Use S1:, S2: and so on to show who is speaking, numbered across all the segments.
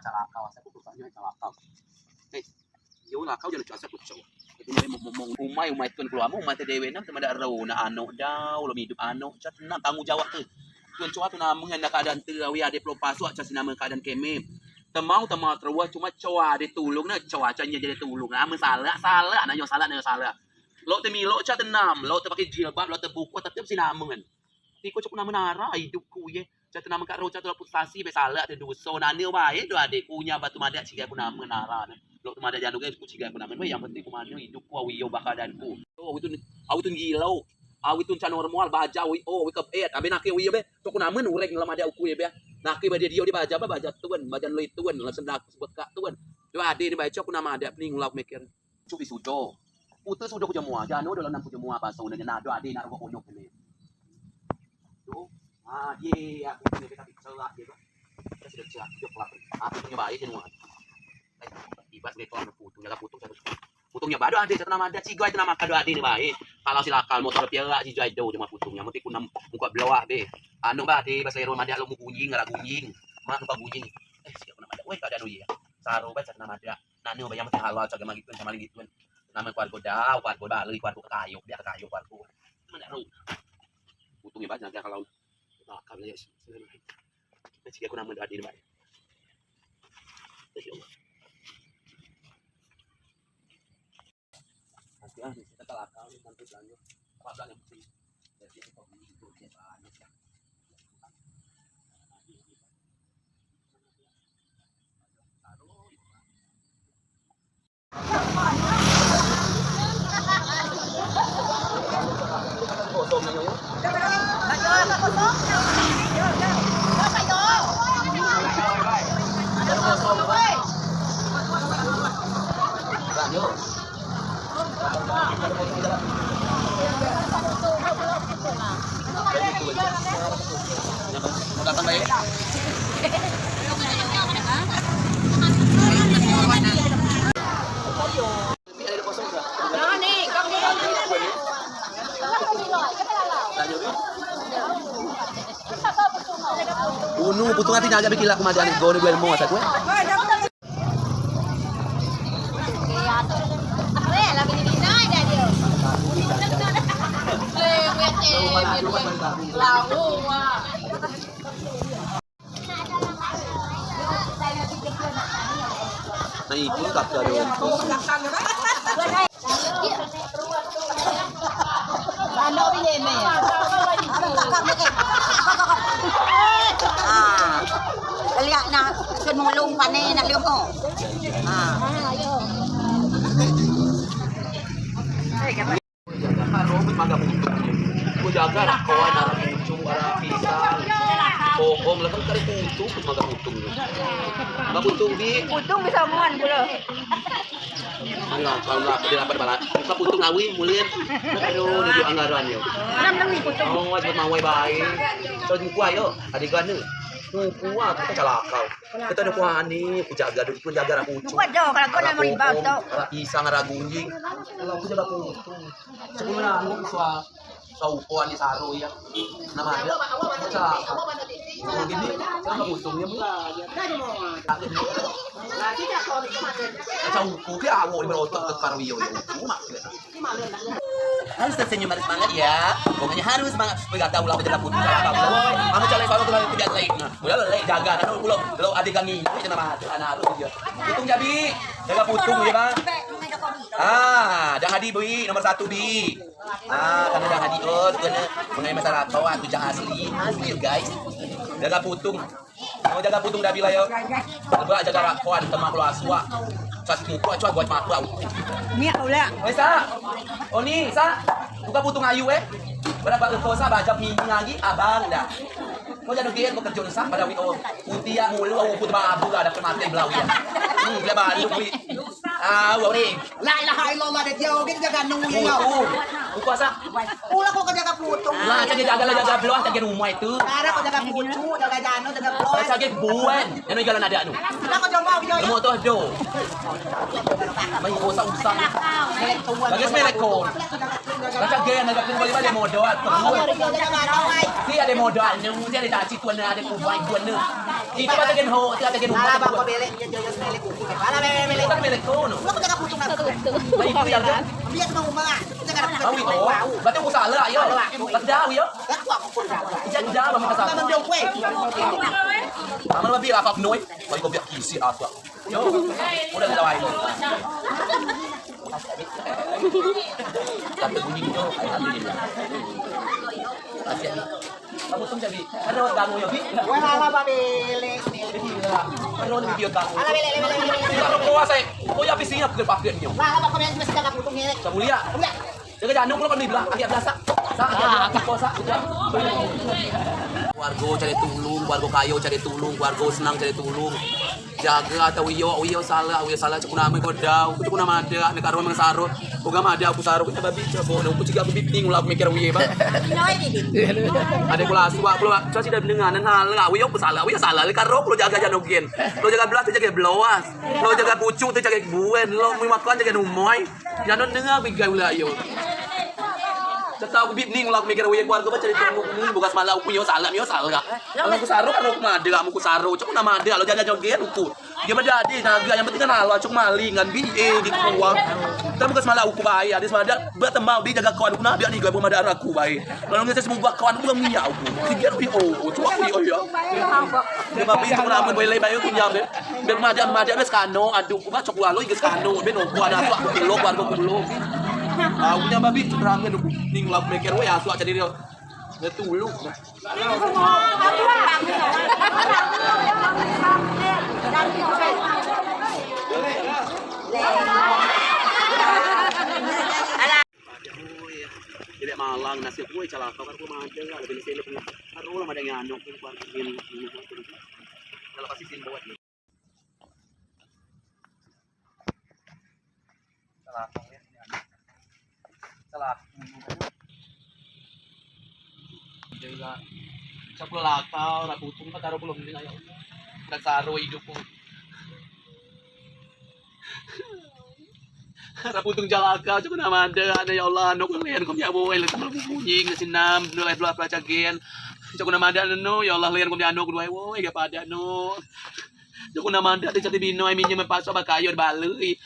S1: sa lakaw, sa kukuha niyo sa lakaw. Eh, yo lakaw dyan sa kutso. Ito na mo umay tun keluar mo umay dewe na tamada raw na ano daw lumidup ano chat na tanggung jawab tu. Tuan cua tu nama dengan keadaan tu awi ada pelopasuk chat nama keadaan kemem. Temau terus cuma cua dia tulung na cua canya jadi tulung. Ah salah na yo salah. Lo te milo chat enam, lo te pakai jilbab, lo te buku tetap si nama kan. Ti ko cukup nama nara hidupku ye. Chat nama kat roca tu putasi be salah te duso nani bae do ade kunya batu madak ciga aku nama nara. Lo tu madak jangan ku ciga aku nama yang penting ku mana hidupku awi yo bakadanku. Oh awi tu gilau. Awi tu can normal baja awi wi kepet abe nak wi be to ku nama urek dalam ada aku ye be. Nak be dia di baja tuan bajan lo tuan la sendak sebut kak tuan. Do ade ni baca ku nama ada pening ulak mikir. Cubi sudo. Putus sudah ku jemua jano dalam nan ku jemua pasau dengan nado ade nak ro onyok ni. Ye aku punya kita celah gitu. Kita sudah celah hidup lah. Aku punya bayi semua. Ibas beton putung satu. Putungnya baru ada satu nama ada cigai itu nama kado ade ni bayi. Kalau silakal motor piara cigai do cuma putungnya mesti ku muka belawah be. Anu ba de bahasa Eropa ada lo mu gunjing ngara gunjing. Mak nuka gunjing. Siapa nama ada. Weh kada anu ya. Saro ba satu nama ada. Nanu ba yang mesti halal caga magi sama lagi tuan. Nama keluarga dah, keluarga balik, keluarga kayu, dia kayu keluarga. Mana ru. Putungnya banyak ya kalau kalau ya sebenarnya kita jika aku nama hadir baik. Insyaallah. Nanti kita kelakar nanti lanjut. Apa yang mesti dari itu itu kita lanjut ya. Unu putung hati naga bikin laku madan go ni gue mau asal gue. Nah itu tak ada.
S2: Ano bilhin mo yan? Kaliya na sunulong pa na naliw mo.
S1: Ku jaga lah kawan arah pucung arah pisang kokong lah kan kari putung maga putung maga putung bi
S2: Putung bisa muan pula.
S1: kalau lah dia dapat balat maga putung awi mulin aduh dia anggaran yo
S2: Alam lang ni putung.
S1: oh buat mawai baik so ku ayo adegan ni ku kita calakau kita ada kuani ku jaga pun jaga arah pucung
S2: Buat jauh kalau kau nak meribau tu.
S1: arah pisang arah gunjing kalau ku jaga putung sebenarnya aku saupuan di saru ya nama ada calakau gini saya putung ya saupu ki awo di berotot ke karwiyo ya harus tersenyum harus semangat ya pokoknya harus semangat supaya tahu lah berjalan putus calakau kamu calon kalau tuh tidak lain udah lek jaga kan lo adik kami itu nama anak lu dia putung jabi jaga putung ya bang dah hadi bi nomor 1 bi karena dah hadi karena mengenai masalah kau aku jangan asli guys jaga putung mau jaga putung dah bila yo coba jaga rakuan temak lu aswa satu muka coba buat makau
S2: Ni ulah.
S1: oi sa oni sa buka putung ayu berapa info sa baca minggu lagi abang dah kau jadi dia mau kerja sa pada wito putih mulu putih abu ada kemati belau ya bila baru wi wari
S2: La ilaha illallah de Dios kita jaga nunggu ya.
S1: Buka sa
S2: Ulah kau jaga putung.
S1: lah jaga belau jaga rumah itu
S2: Cara kau jaga pucu, jaga jano, jaga bloy.
S1: saya jaga buan yang jalan ada tu
S2: Kita kau jomba video ya.
S1: mau tu do mai usang bagus melekon macam gaya nak kembali balik modal tu dia ada modal ni dia ada cik tuan ada kubai tuan ni Ikaw ba tagen ho? Ikaw tagen ho?
S2: Ala ba ko beli dia jojo beli kuku. Ala beli.
S1: Ikaw beli ko no.
S2: Lo ko jaga putung na.
S1: Ay ito yan.
S2: Dia sama umma. Jaga na.
S1: Awi ko. Ba't ko sala ayo? Lagdaw yo.
S2: Aku ko jaga.
S1: Diyan daw mo kasama.
S2: Mamang dia kue.
S1: Tama na ba biya ka noy? Wala ko biya kisi ato. Yo. Udah dawai mo. Tapi bunyi itu alhamdulillah. Asyik. Kamu tuh jadi, ada kamu ya, Bi?
S2: Wah, ala ba beli.
S1: Ano ni video kamu?
S2: Ala beli.
S1: Kalau kau saya, kau ya bisingnya pakai niyo.
S2: Lah, ala ba ko beli masih jaga putung ni.
S1: Sa mulia. Jaga jangan kalau kan bilang akhir biasa. Sa kosa. Warga cari tulung, warga kayo cari tulung, warga senang cari tulung. Jaga atau iyo salah cakun namin ko daw. Cakun naman ada, nagkaroon mga saro. Kung nga ada, ako saro ko babi cabo. Nung kuciga ako biting, wala ako mikir wiye ba?
S2: Pinoy di.
S1: Ada ko laswa, ko sa sida binenganan hal nga. Wiyo ko salah, karo ko jaga janugin. Lo jaga belas, jaga blowas. Lo jaga pucu, jaga buen. Lo may makan jaga numoy. Yanon nga bigay wala yo. Sa bib ning wala ko mikir wiye ko ba cari tulung ni bukas malah aku yo salah. Kalau ko saro karo ko made kamu ko saro. Cuk na made lo jaga jogen uku. Dia madadi naga yang penting kan halo cuk malingan bi di kuwang. Tapi bukas malah aku bae. Adis mada bertembau di jaga kawan aku na biar ni gue mada aku bae. Lalu ngese semua kawan aku punya aku. Tiga pi cuk aku yo. Dia babi itu na boleh bae punya be. Ben mada bes kano aduh ku ba cuk walo geus kano ben aku ada aku kilo warga ku belum. Aku punya babi terangan aku ning lap mikir we asu aja diri. Ngetulung. Tidak malang nasi kue celaka kan kue macam ada beli sele punya aduh lah ada nyanyok ini kuat ini kalau kasih sin buat nih celaka ya celaka juga cepul lakau raputung tak taruh belum ini ayo tak taruh hidupku Raputung jalaka, cuma nama ada ya Allah, nuk lian kau ya boy, letak malu bunyi, nasi nam, nulai belah pelajaran, cuma nama ada no, ya Allah lian kau dia nuk dua boy, gak pada no, cuma nama ada di cati bino, minyak mepaso bakayo balui,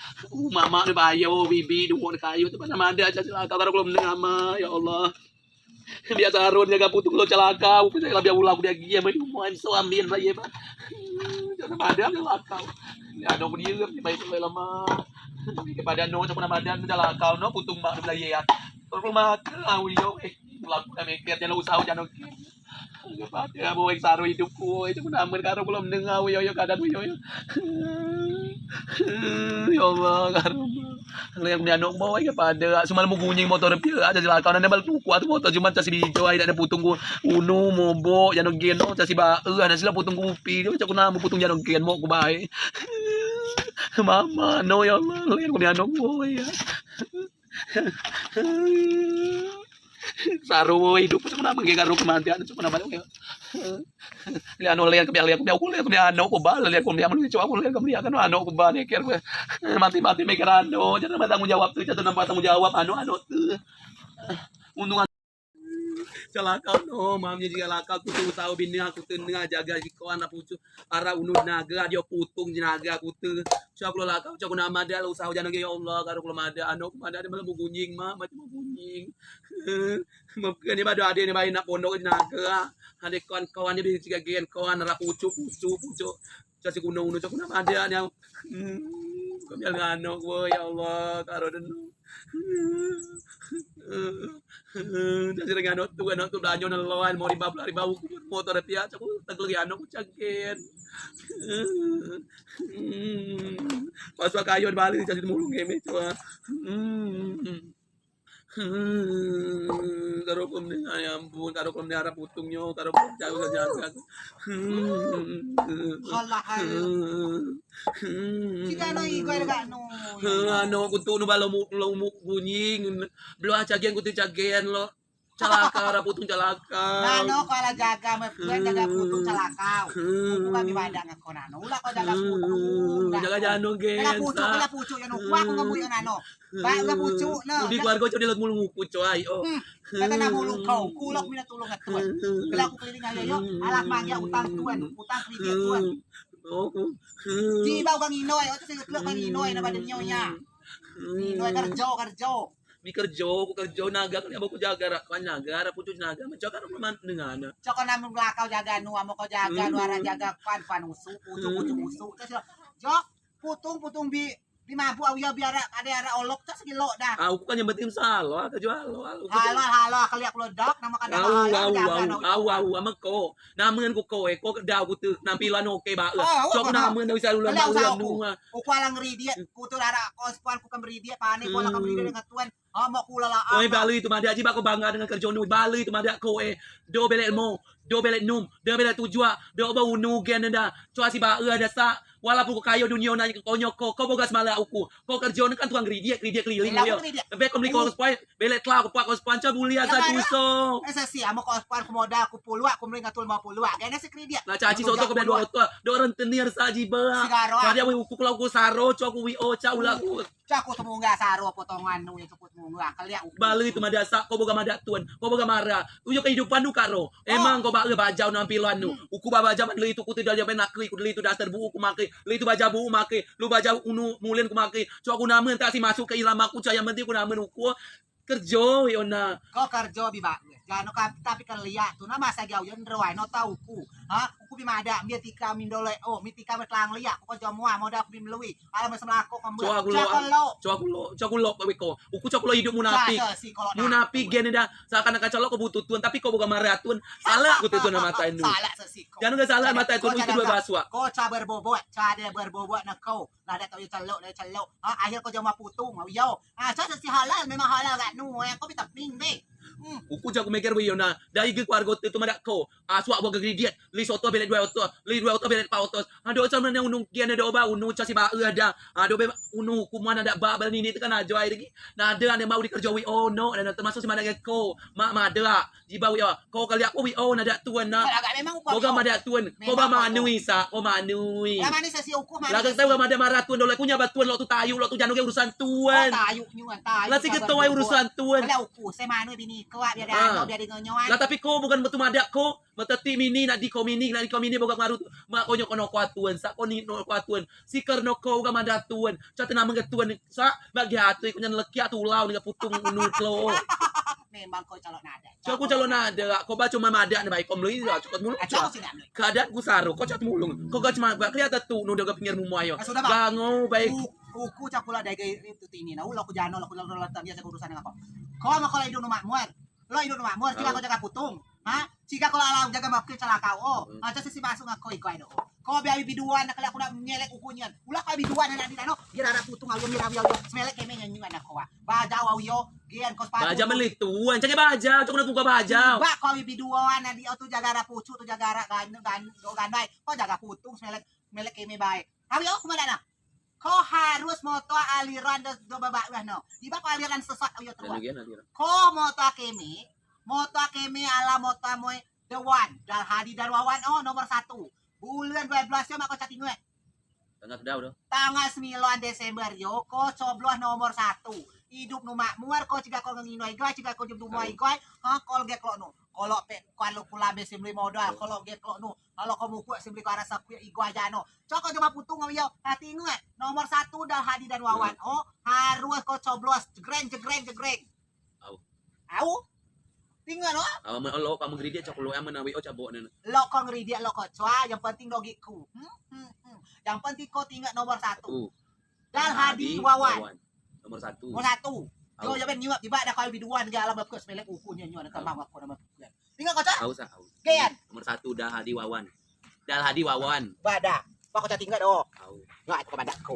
S1: mama ni bayo, bibi, dua kayu, cuma nama ada aja celaka, taruh belum nama, ya Allah, biasa arun jaga putung lo celaka, upin saya lebih ulang dia gia, main main suamin saya pak, cuma ada celaka, ya dong dia baik lama. Kepada no cuma badan jalan kau no putung mak belaya kalau rumah kau yo laku kami kerja lo usaha jangan kepada boy saru hidupku itu pun aman karo belum dengar yo kadang yo ya Allah karo yang dia nok boy kepada semua mau gunying motor pia aja jalan kau nanda bal kuat motor cuma casi bijo ai ada putung unu mombo jangan geno casi ba ada sila putung kupi dia cakap nama putung jangan gen mo ku bae Mama, no ya Allah, lihat punya anak boy ya. Saru hidup cuma nama garu kematian cuma nama ya. Lihat lihat aku lihat punya anak aku bal lihat punya malu coba aku lihat punya kan anak aku bal kira mati mikir anak jangan tanggung jawab tuh jangan tanggung jawab anak tuh. Untung celaka no mamnya juga laka aku tuh tahu bini aku tuh jaga si kawan aku tuh arah unut naga dia putung naga aku tuh so aku laka aku nama dia usaha jangan ya Allah karo kalau ada anak ada malah mau gunying mah macam mau gunying mungkin ini ada ni bayi nak pondok naga ada kawan dia bisa gen kawan arah pucu jadi kuno cak nama ada yang kami anak gue ya Allah karo dan jadi dengan anak tu danyo na lawan mau riba motor pia aku tagli anak ko cagen pas kayo balik jadi mulung eme coba karo kom ni ampun karo kom ni harap putungnya karo kom jago jaga
S2: Allah Sika no iko ga no.
S1: Ano kuntu no balo mo gunying belo cagen kuntu cagen lo celaka raputung celaka
S2: Nano kala jaga jaga putung celaka. Aku kami badang ako nano. Ula ko jaga putung.
S1: jangan
S2: Kala pucuk yan. Kuha ko nga buyo ano. Ba nga pucuk na.
S1: Hindi ko argo choy dilot mulung uku choy. Oh.
S2: Kata na mulong kau. Kulak mo na tulong at tuwan. Kala ko kailing ayo. Alak magya utang tuwan. Utang kredit tuwan. Di ba bang inoy? O kasi klok bang inoy na badin nyo niya. Inoy karjo.
S1: Mi kerjo, ku kerjo naga kan abo ku jaga kan naga, pucuk naga, macam kan man dengan.
S2: Tsaka namin lakaw jaga nu amo ko jaga nu ara jaga pan usu usu terus jok putung bi mabu awiya biara ada olok tas gilo dah.
S1: Aku kan nyambetin salah, kerjo halo.
S2: Halo kali aku ledak nama kada halo.
S1: Au ama ko. Namen ku ko daw ku tu nampilan oke ba. Jok namen daw isa ulan nu.
S2: Ku kwalang ridiet ku tu ara kospan ku kamridiet pane ko lang kamridiet dengan tuan. Mo ku lala.
S1: Oi bali tu mada aji ba ko bangga dengan kerja nu. Bali tu mada ko do belet mo, do belet num, do belet tujua, do ba unu gen anda. Coa si ba ada sa walaupun ko kayo dunia na konyok ko bogas mala aku. Ko kerja kan tukang ridiet keliling yo. Be ko beli ko spoil belet kla ko pa ko spanca bulia sa tuso.
S2: Esa si amo ko span ko modal ku pulwa ku mring atul 50. Kaya si ridiet.
S1: Na caci soto ko be do rentenir sa ji ba. Kada wi ku klau ko saro co ku wi o ca ula ku.
S2: Cako tumunga saro potongan nu itu munga kali aku.
S1: Bali tu madasa ko boga mada tuan, ko boga mara. Uyo kehidupan nu karo. Emang ko ba bajau nampilan nu. Uku ba baja man itu ku tidak jabe nakli ku itu dasar bu ku make. Itu baja bu make. Lu baja unu mulen ku make. Co aku namen tak si masuk ke ilama ku caya menti ku namen uku. Kerjo yona.
S2: Ko kerjo bi ba. Gano ka tapi kan liat tu na masa gau yon roi no tau ku. Ha, ku bi mada mi tika min dole. Oh, mi tika betlang liat ku jo mua modal ku bi melui. Ala masemlako kambu. Co aku lo ko. Uku co lo hidup munafik. Munafik gen dah. Seakan-akan colok ko butuh tuan tapi ko boga maratun. Salah ku tuan mata itu. Salah sesiko.
S1: Jangan ke salah mata itu itu dua baswa.
S2: Ko ca berbobot na kau. Lah dah tau celok. Ha, akhir ko jo maputung. Yo. Ah, ca si halal memang halal gak nu. Ko bi taping be.
S1: Uku jago meker wi yona dari ge keluarga tu madak ko aswa boga gridiet li soto belet dua auto belet pa autos ado sama na unung kian ada oba unu casi ba ada ado be unu kuman ada ba bal ni kan ajo ai lagi na ada ane mau dikerja wi oh no dan termasuk si madak ko madela jiba wi ko kali aku wi oh nada tuan na boga madak tuan ko ba manui sa ko manui
S2: la mani sa si uku mani
S1: la tahu madak maratun dole kunya batuan lo tu tayu lo tu janu ke urusan tuan
S2: tayu nyuan tayu
S1: la si ketoi urusan tuan
S2: la uku se manu bini ko biar dah biar ngonyoan
S1: lah tapi ko bukan betul madak ko matati mini nak di komini boga marut mak konyo kono kuatuan sa koni no kuatuan si kerno ko ga madatuan cata nama tuan sa bagi hatu kunyan lekia tulau ni putung nuklo
S2: memang ko calon nada
S1: ko calon nada ko ba cuma madak na baik kom lui cokot mulung keadaan ku saro ko cat mulung ko ga cuma ba kelihatan tu nu daga pinggir mumayo gango baik
S2: uku cakula dai itu tini na ulo ko jano lo latan dia sa urusan ako ko ma ko idu no makmuar lo idu no makmuar jika ko jaga putung ha jika ko alam jaga makin celaka aja si masuk ako ikoy do ko biawi biduan na kala ko na nyelek ukunyan ulah ka biduan na di ano gira ra putung ayo miraw smelek keme nyanyu na ko baja awiyo gian ko pa
S1: baja melituan cake baja cok na tuga baja
S2: ba ko biduan na di auto jaga ra pucu to jaga ra gan bay ko jaga putung smelek keme bay awiyo kumana na ko harus moto aliran do babak no. Di ba ko aliran sesat ayo tuwa. Ko moto kemi ala moto moy the one. Dal hadi darwawan nomor 1. Bulan 12 yo mako chatting we. Tanggal 9 Desember yo ko coblos nomor 1. Hidup nu makmur ko ciga ko nginoy goy ciga ko jum moy goy ha kol ge klo no. Kalau kalau kula be simli modal kalau ge klo no. Kalau kamu kuat simli ko rasa ku igwa jano. Coko coba putung ngawiyo hati ingat nomor 1 Dal Hadi dan Wawan. Oh harus ko coblos jegreng. Au tinggal lo.
S1: Lo kamu ngridia cok lo aman awi cabok nana.
S2: Lo ko ngridia lo ko coa yang penting dogiku. Yang penting ko tinggal nomor 1. Dal Hadi Wawan.
S1: Nomor 1.
S2: Yo ya ben nyuap tiba ada kali biduan ge alam bapkeus melek ukunya nyuan ka mama ko nama. Tinggal ko coa.
S1: Tahu.
S2: Gean.
S1: Nomor 1 Dal Hadi Wawan. Bada. Pak ko tinggal do. Nggak ko badak ko.